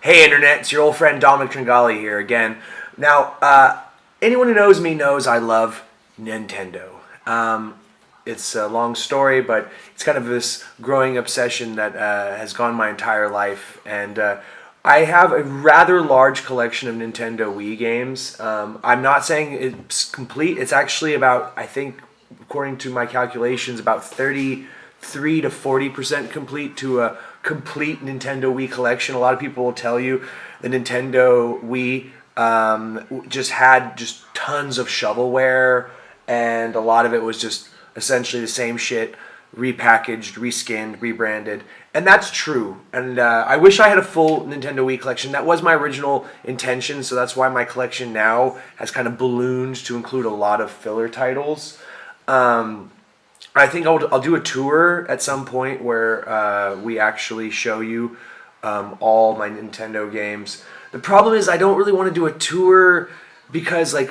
Hey Internet, it's your old friend Dominic Tringali here again. Now, anyone who knows me knows I love Nintendo. It's a long story, but it's kind of this growing obsession that has gone my entire life. And I have a rather large collection of Nintendo Wii games. I'm not saying it's complete. It's actually about, I think, according to my calculations, about 33 to 40% complete to a complete Nintendo Wii collection. A lot of people will tell you the Nintendo Wii just had tons of shovelware, and a lot of it was just essentially the same shit, repackaged, reskinned, rebranded. And that's true. And I wish I had a full Nintendo Wii collection. That was my original intention, so that's why my collection now has kind of ballooned to include a lot of filler titles. I think I'll do a tour at some point where we actually show you all my Nintendo games. The problem is I don't really want to do a tour because a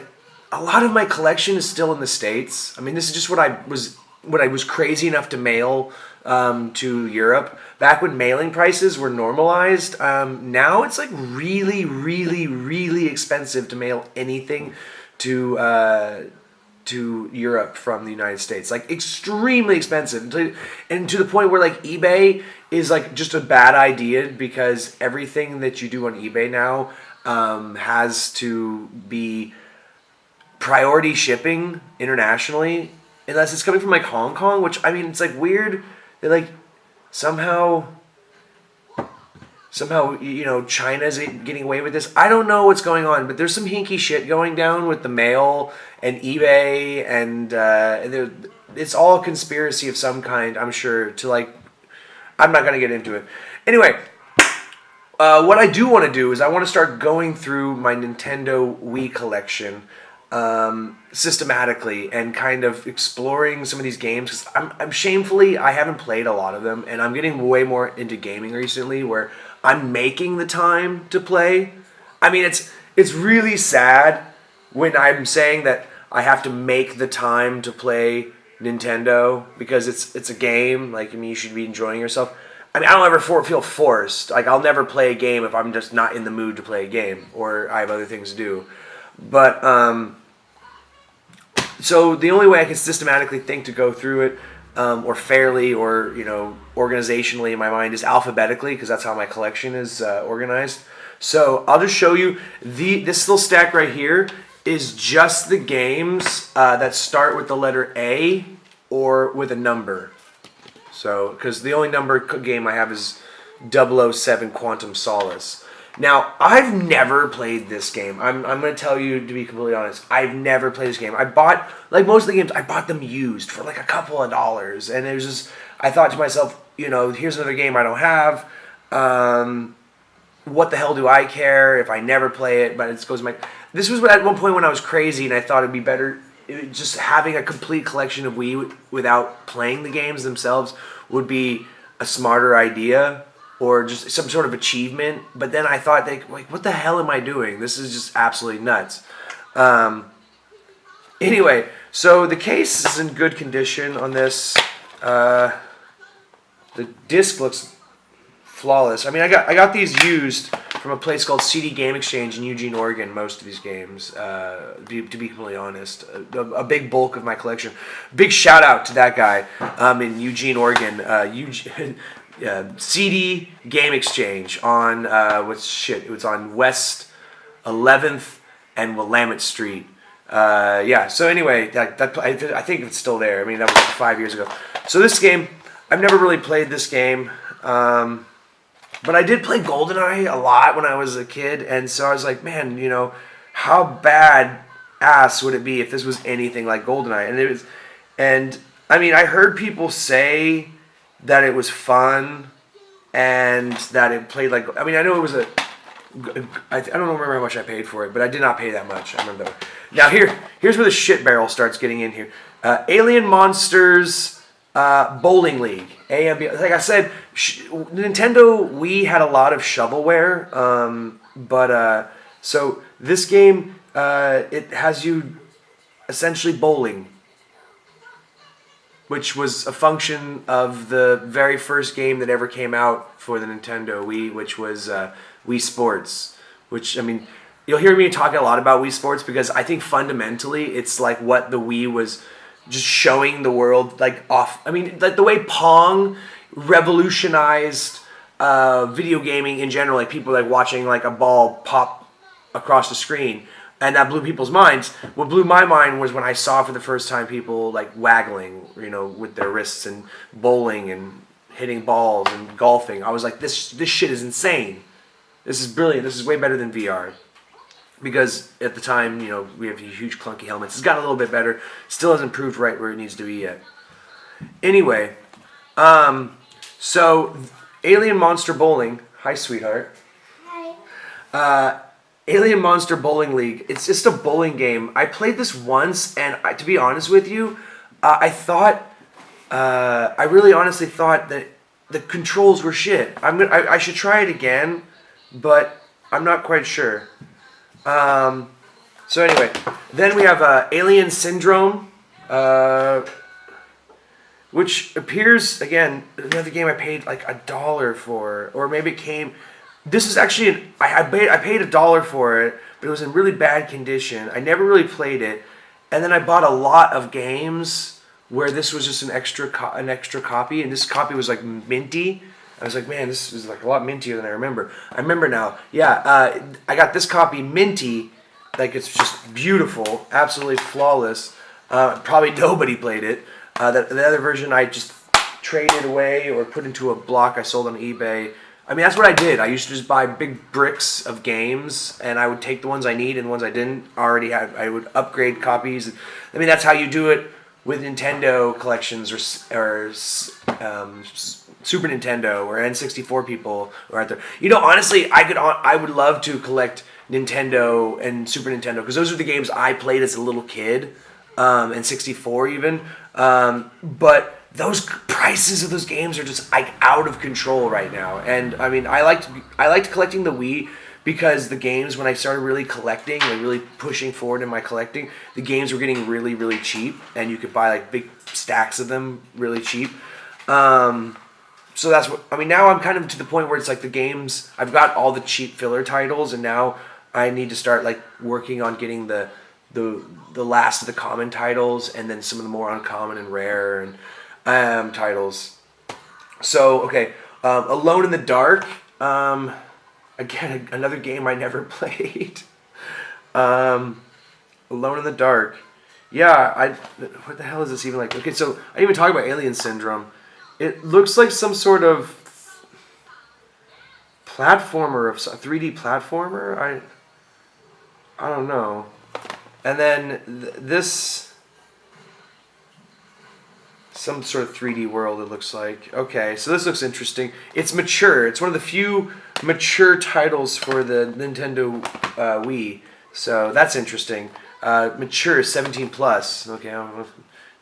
lot of my collection is still in the States. I mean, this is just what I was crazy enough to mail to Europe back when mailing prices were normalized. Now it's really, really, really expensive to mail anything to Europe from the United States, extremely expensive, and to the point where eBay is just a bad idea because everything that you do on eBay now has to be priority shipping internationally, unless it's coming from Hong Kong, which I mean it's weird that somehow China's getting away with this. I don't know what's going on, but there's some hinky shit going down with the mail and eBay, and it's all a conspiracy of some kind, I'm sure, I'm not going to get into it. Anyway, what I do want to do is I want to start going through my Nintendo Wii collection systematically and kind of exploring some of these games, because I'm shamefully, I haven't played a lot of them, and I'm getting way more into gaming recently where I'm making the time to play. I mean, it's really sad when I'm saying that I have to make the time to play Nintendo because it's a game. You should be enjoying yourself. I mean, I don't ever feel forced. I'll never play a game if I'm just not in the mood to play a game or I have other things to do. But so the only way I can systematically think to go through it, or fairly, or organizationally in my mind, is alphabetically, because that's how my collection is organized. So I'll just show you this little stack right here is just the games that start with the letter A or with a number. So because the only number game I have is 007 Quantum Solace. Now, I've never played this game. I'm going to tell you, to be completely honest, I've never played this game. I bought, most of the games, I bought them used for a couple of dollars. And it was just, I thought to myself, here's another game I don't have. What the hell do I care if I never play it? But it goes This was at one point when I was crazy and I thought it'd be better, just having a complete collection of Wii without playing the games themselves would be a smarter idea, or just some sort of achievement. But then I thought, what the hell am I doing? This is just absolutely nuts. Anyway, so the case is in good condition on this. The disc looks flawless. I mean, I got these used from a place called CD Game Exchange in Eugene, Oregon. Most of these games, to be completely honest, a big bulk of my collection. Big shout out to that guy in Eugene, Oregon. CD Game Exchange on it was on West 11th and Willamette Street. So anyway, I think it's still there. I mean, that was 5 years ago. So this game, I've never really played this game, but I did play GoldenEye a lot when I was a kid, and so I was like, man, how bad ass would it be if this was anything like GoldenEye? And it was, and I mean, I heard people say that it was fun, and that it played I mean, I know it was I don't remember how much I paid for it, but I did not pay that much. I remember that. Now here's where the shit barrel starts getting in here. Alien Monsters Bowling League. A and B. Like I said, Nintendo Wii had a lot of shovelware, but so this game, it has you essentially bowling which was a function of the very first game that ever came out for the Nintendo Wii, which was Wii Sports. Which, I mean, you'll hear me talking a lot about Wii Sports because I think fundamentally it's like what the Wii was just showing the world, like off. I mean, like the way Pong revolutionized video gaming in general, like people like watching like a ball pop across the screen, and that blew people's minds. What blew my mind was when I saw for the first time people like waggling, with their wrists, and bowling and hitting balls and golfing. I was like, this shit is insane. This is brilliant. This is way better than VR. Because at the time, we have huge clunky helmets. It's gotten a little bit better. Still hasn't proved right where it needs to be yet. Anyway, so Alien Monster Bowling. Hi, sweetheart. Hi. Alien Monster Bowling League. It's just a bowling game. I played this once, and to be honest with you, I really honestly thought that the controls were shit. I should try it again, but I'm not quite sure. So anyway, then we have Alien Syndrome, which appears, again, another game I paid like $1 for, or maybe it came. This is actually I paid $1 for it, but it was in really bad condition. I never really played it, and then I bought a lot of games where this was just an extra copy, and this copy was like minty. I was like, man, this is like a lot mintier than I remember. I remember now. Yeah, I got this copy minty, like it's just beautiful, absolutely flawless. Probably nobody played it. The other version I just traded away or put into a block I sold on eBay. I mean, that's what I did. I used to just buy big bricks of games, and I would take the ones I need and the ones I didn't already have. I would upgrade copies. I mean, that's how you do it with Nintendo collections or Super Nintendo or N64 people who are out there. Honestly, I would love to collect Nintendo and Super Nintendo because those are the games I played as a little kid, and 64 even. But those prices of those games are just like out of control right now. And I mean, I liked collecting the Wii because the games, when I started really collecting, like really pushing forward in my collecting, the games were getting really, really cheap, and you could buy like big stacks of them really cheap. So that's what I mean. Now I'm kind of to the point where it's like the games. I've got all the cheap filler titles, and now I need to start like working on getting the last of the common titles, and then some of the more uncommon and rare and titles. So okay, Alone in the Dark. Again, another game I never played. Alone in the Dark. Yeah, what the hell is this even like? Okay, so I didn't even talk about Alien Syndrome. It looks like some sort of platformer, a 3D platformer. I don't know. And then this, some sort of 3D world it looks like. Okay, so this looks interesting. It's mature. It's one of the few mature titles for the Nintendo Wii. So that's interesting. Mature 17 plus. Okay, I'm gonna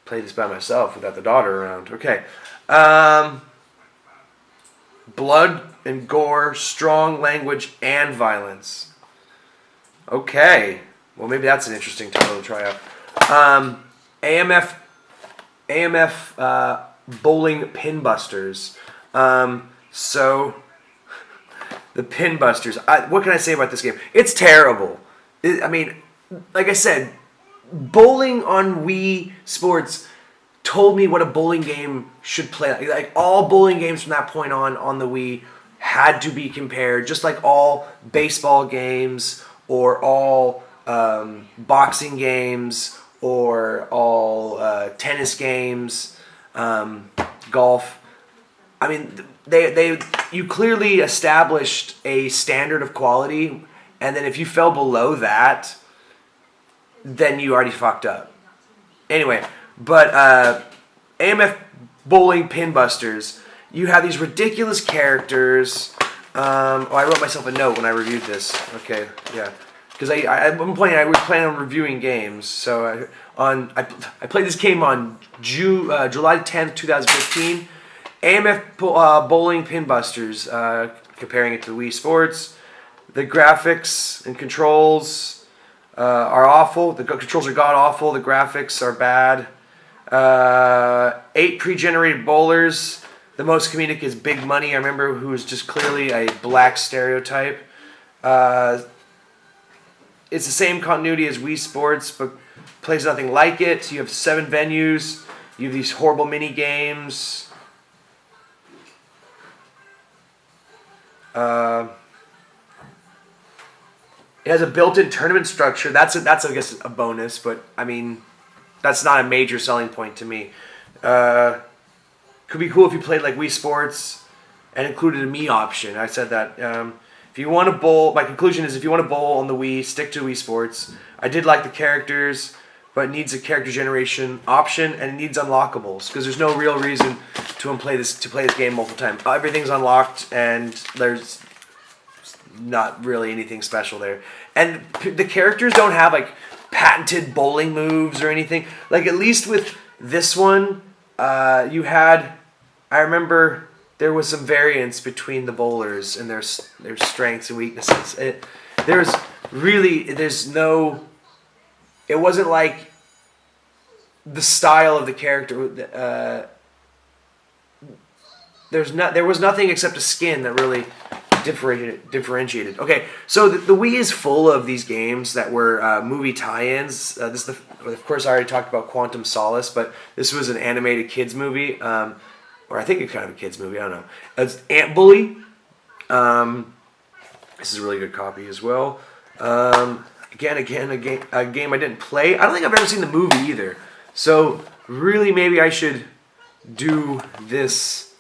play this by myself without the daughter around. Okay. Blood and gore, strong language, and violence. Okay. Well, maybe that's an interesting title to try out. AMF Bowling Pinbusters. So, the Pinbusters. What can I say about this game? It's terrible. I mean, like I said, bowling on Wii Sports told me what a bowling game should play. Like all bowling games from that point on the Wii had to be compared, just like all baseball games or all boxing games or all tennis games, golf. I mean, you clearly established a standard of quality, and then if you fell below that, then you already fucked up. Anyway. But AMF Bowling Pinbusters, you have these ridiculous characters. I wrote myself a note when I reviewed this. Okay, yeah, because I was planning on reviewing games. So I played this game on July 10th, 2015. AMF Bowling Pinbusters, comparing it to Wii Sports. The graphics and controls are awful. The controls are god awful. The graphics are bad. 8 pre-generated bowlers. The most comedic is Big Money. I remember who was just clearly a black stereotype. It's the same continuity as Wii Sports, but plays nothing like it. So you have 7 venues. You have these horrible mini games. It has a built-in tournament structure. That's I guess a bonus, but I mean, that's not a major selling point to me. Could be cool if you played like Wii Sports and included a me option. I said that. If you want to bowl, my conclusion is if you want to bowl on the Wii, stick to Wii Sports. I did like the characters, but it needs a character generation option and it needs unlockables because there's no real reason to play this game multiple times. Everything's unlocked and there's not really anything special there. And the characters don't have like patented bowling moves or anything. Like at least with this one, you had. I remember there was some variance between the bowlers and their strengths and weaknesses. It wasn't like the style of the character. There was nothing except a skin that really differentiated. Okay, so the Wii is full of these games that were movie tie-ins. Of course, I already talked about Quantum Solace, but this was an animated kids movie, or I think it's kind of a kids movie. I don't know. It's Ant Bully. This is a really good copy as well. Again, a game I didn't play. I don't think I've ever seen the movie either. So really, maybe I should do this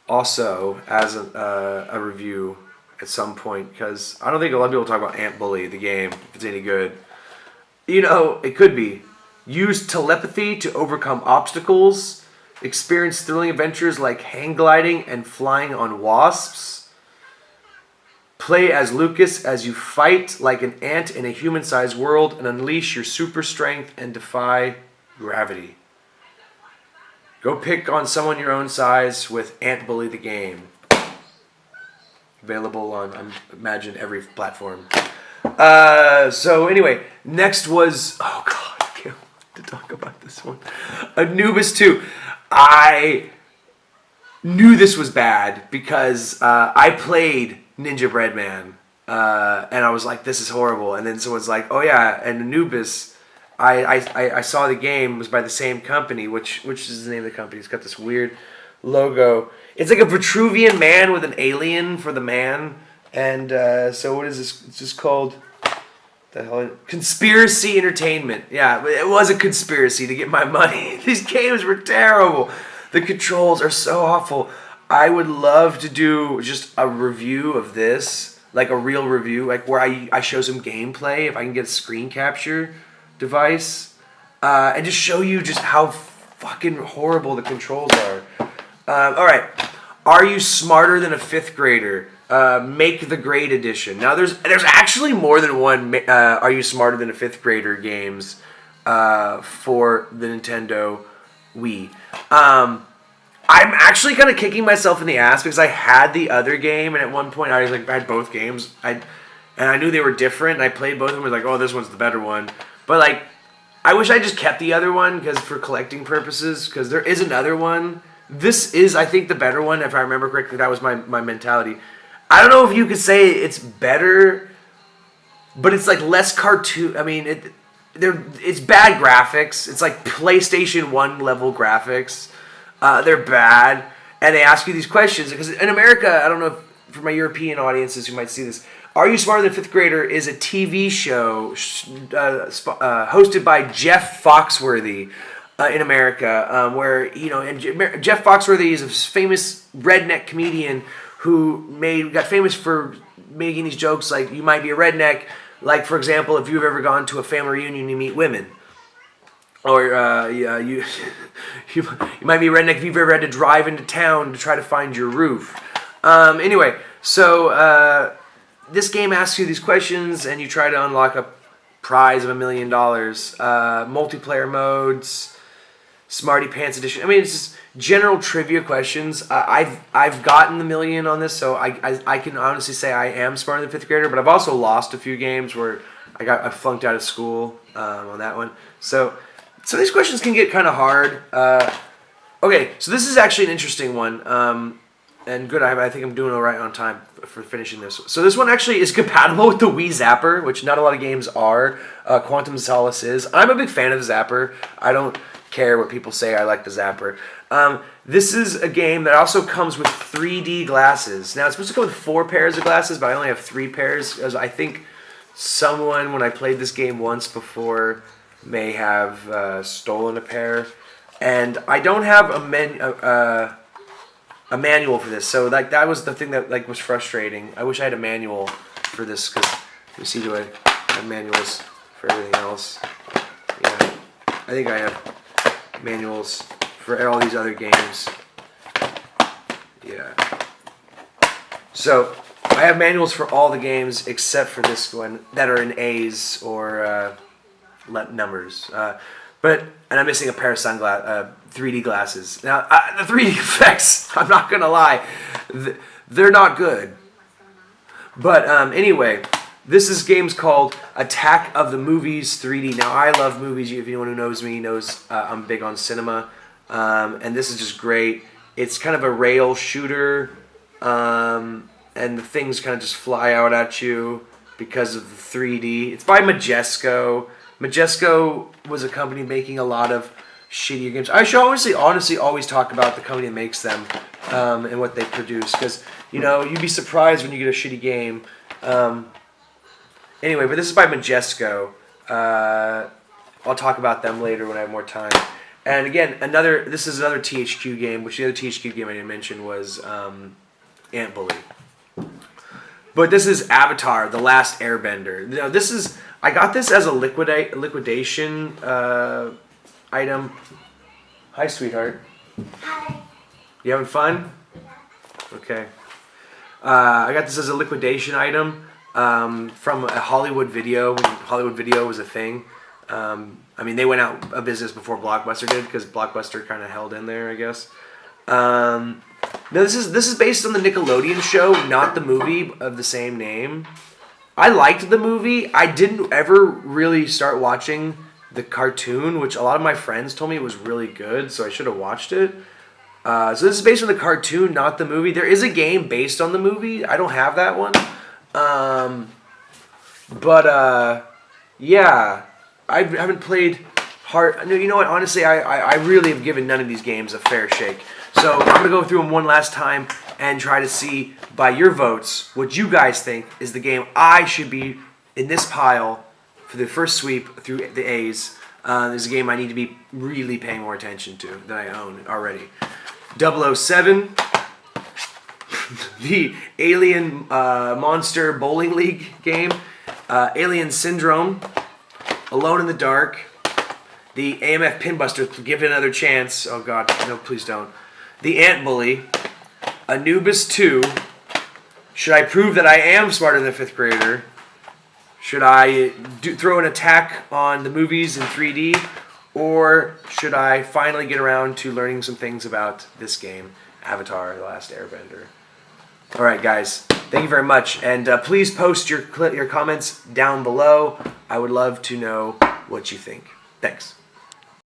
also as a review at some point, because I don't think a lot of people talk about Ant Bully, the game, if it's any good. You know, it could be. Use telepathy to overcome obstacles. Experience thrilling adventures like hang gliding and flying on wasps. Play as Lucas as you fight like an ant in a human-sized world and unleash your super strength and defy gravity. Go pick on someone your own size with Ant Bully the game. Available on, I imagine, every platform. So anyway, next was, oh god, I can't wait to talk about this one. Anubis 2. I knew this was bad because I played Ninja Breadman, and I was like, this is horrible. And then someone's like, oh yeah, and Anubis, I saw the game was by the same company, which is the name of the company. It's got this weird logo. It's like a Vitruvian man with an alien for the man. And so what is this? It's just called the hell? Conspiracy Entertainment. Yeah, it was a conspiracy to get my money. These games were terrible. The controls are so awful. I would love to do just a review of this, like a real review, like where I show some gameplay, if I can get a screen capture device, and just show you just how fucking horrible the controls are. Alright, Are You Smarter Than a Fifth Grader? Make the Grade Edition. Now there's actually more than one Are You Smarter Than a Fifth Grader games for the Nintendo Wii. I'm actually kind of kicking myself in the ass because I had the other game, and at one point I had both games. And I knew they were different, and I played both of them. I was like, oh, this one's the better one. But like, I wish I just kept the other one because for collecting purposes, because there is another one. This is, I think, the better one, if I remember correctly. That was my mentality. I don't know if you could say it's better, but it's like less cartoon. I mean, it's bad graphics. It's like PlayStation 1 level graphics. They're bad, and they ask you these questions because in America, I don't know if for my European audiences who might see this, Are You Smarter Than a Fifth Grader is a TV show hosted by Jeff Foxworthy in America, where and Jeff Foxworthy is a famous redneck comedian who got famous for making these jokes like you might be a redneck, like for example, if you've ever gone to a family reunion, you meet women. Or you might be a redneck if you've ever had to drive into town to try to find your roof. Anyway, so this game asks you these questions, and you try to unlock a prize of $1 million. Multiplayer modes, Smarty Pants edition. I mean, it's just general trivia questions. I've gotten the million on this, so I can honestly say I am smarter than a fifth grader. But I've also lost a few games where I flunked out of school on that one. So. some of these questions can get kind of hard. Okay, so this is actually an interesting one. And good, I think I'm doing all right on time for finishing this. So this one actually is compatible with the Wii Zapper, which not a lot of games are. Quantum Solace is. I'm a big fan of the Zapper. I don't care what people say. I like the Zapper. This is a game that also comes with 3D glasses. Now, it's supposed to come with 4 pairs of glasses, but I only have 3 pairs. As I think someone, when I played this game once before, may have stolen a pair. And I don't have a manual for this, so like that was the thing that like was frustrating. I wish I had a manual for this, because you see, do I have manuals for everything else? Yeah, I think I have manuals for all these other games. Yeah. So I have manuals for all the games except for this one that are in A's or numbers. And I'm missing a pair of 3D glasses. Now, the 3D effects, I'm not going to lie, they're not good. But anyway, this game's called Attack of the Movies 3D. Now, I love movies. If anyone who knows me knows I'm big on cinema. And this is just great. It's kind of a rail shooter, and the things kind of just fly out at you because of the 3D. It's by Majesco. Majesco was a company making a lot of shitty games. I should honestly always talk about the company that makes them and what they produce, because you'd be surprised when you get a shitty game. Anyway, but this is by Majesco. I'll talk about them later when I have more time. And again, this is another THQ game, which the other THQ game I didn't mention was Ant Bully. But this is Avatar: The Last Airbender. Now, I got this as a liquidation item. Hi, sweetheart. Hi. You having fun? Okay. I got this as a liquidation item from a Hollywood Video, when Hollywood Video was a thing. They went out of business before Blockbuster did, because Blockbuster kind of held in there, I guess. No, this is based on the Nickelodeon show, not the movie of the same name. I liked the movie. I didn't ever really start watching the cartoon, which a lot of my friends told me it was really good, so I should have watched it. So this is based on the cartoon, not the movie. There is a game based on the movie. I don't have that one. Yeah. I haven't played hard. No, you know what? Honestly, I really have given none of these games a fair shake. So I'm going to go through them one last time and try to see, by your votes, what you guys think is the game I should be in this pile for the first sweep through the A's. This is a game I need to be really paying more attention to that I own already. 007, the Alien Monster Bowling League game, Alien Syndrome, Alone in the Dark, the AMF Pinbuster, give it another chance. Oh god, no, please don't. The Ant Bully, Anubis 2, should I prove that I am smarter than a 5th grader? Should I throw an attack on the movies in 3D? Or should I finally get around to learning some things about this game, Avatar: The Last Airbender? Alright guys, thank you very much, and please post your comments down below. I would love to know what you think. Thanks.